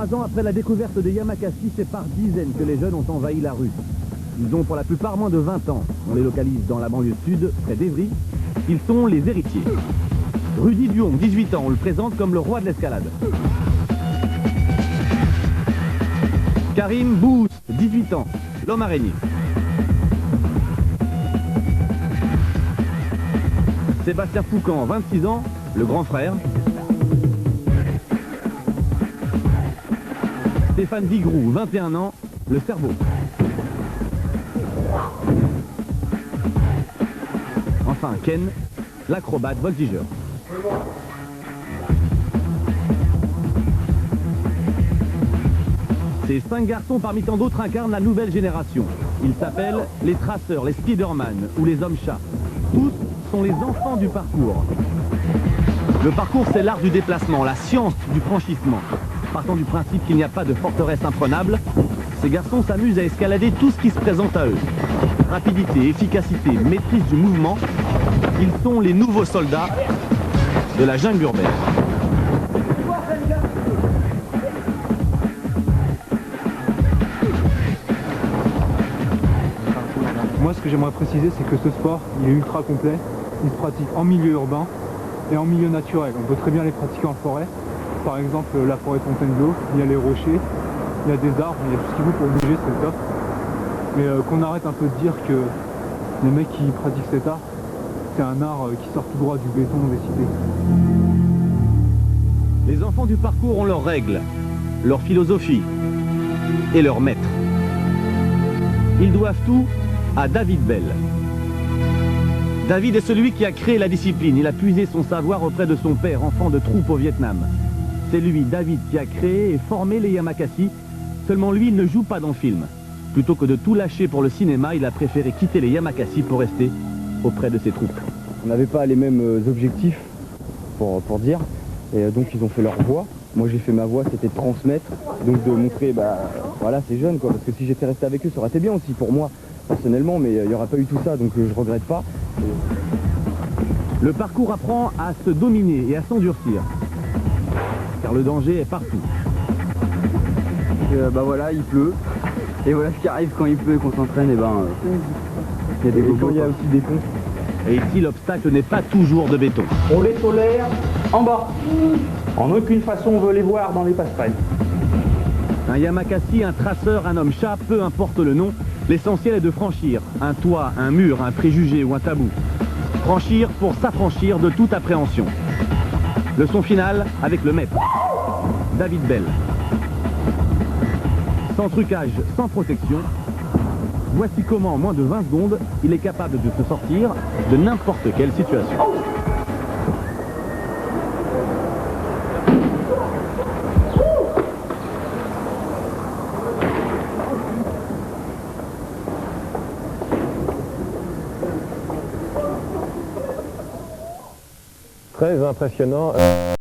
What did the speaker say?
3 ans après la découverte des Yamakasi, c'est par dizaines que les jeunes ont envahi la rue. Ils ont pour la plupart moins de 20 ans. On les localise dans la banlieue sud, près d'Evry. Ils sont les héritiers. Rudy Duong, 18 ans, on le présente comme le roi de l'escalade. Karim Bous, 18 ans, l'homme araignée. Sébastien Foucan, 26 ans, le grand frère. Stéphane Vigroux, 21 ans, le cerveau. Enfin Ken, l'acrobate voltigeur. Ces 5 garçons parmi tant d'autres incarnent la nouvelle génération. Ils s'appellent les traceurs, les Spider-Man ou les hommes-chats. Tous sont les enfants du parcours. Le parcours, c'est l'art du déplacement, la science du franchissement. Partant du principe qu'il n'y a pas de forteresse imprenable, ces garçons s'amusent à escalader tout ce qui se présente à eux. Rapidité, efficacité, maîtrise du mouvement, ils sont les nouveaux soldats de la jungle urbaine. Moi, ce que j'aimerais préciser, c'est que ce sport, il est ultra complet. Il se pratique en milieu urbain et en milieu naturel. On peut très bien les pratiquer en forêt. Par exemple, la forêt de Fontainebleau, il y a les rochers, il y a des arbres, il y a tout ce qu'il faut pour bouger, c'est le top. Mais qu'on arrête un peu de dire que les mecs qui pratiquent cet art, c'est un art qui sort tout droit du béton des cités. Les enfants du parcours ont leurs règles, leur philosophie et leurs maîtres. Ils doivent tout à David Bell. David est celui qui a créé la discipline. Il a puisé son savoir auprès de son père, enfant de troupe au Vietnam. C'est lui, David, qui a créé et formé les Yamakasi. Seulement lui, il ne joue pas dans le film. Plutôt que de tout lâcher pour le cinéma, il a préféré quitter les Yamakasi pour rester auprès de ses troupes. On n'avait pas les mêmes objectifs, pour dire, et donc ils ont fait leur voix. Moi j'ai fait ma voix, c'était de transmettre, donc de montrer, voilà, c'est jeune quoi, parce que si j'étais resté avec eux, ça aurait été bien aussi pour moi, personnellement, mais il n'y aurait pas eu tout ça, donc je regrette pas. Le parcours apprend à se dominer et à s'endurcir, car le danger est partout. Et, voilà, il pleut, et voilà ce qui arrive quand il pleut et qu'on s'entraîne, il y a des bobos, il y a aussi des ponts. Et ici, l'obstacle n'est pas toujours de béton. On les tolère en bas. En aucune façon, on veut les voir dans les passerelles. Un Yamakasi, un traceur, un homme-chat, peu importe le nom, l'essentiel est de franchir un toit, un mur, un préjugé ou un tabou. Franchir pour s'affranchir de toute appréhension. Leçon finale avec le maître, David Bell. Sans trucage, sans protection, voici comment en moins de 20 secondes, il est capable de se sortir de n'importe quelle situation. Très impressionnant.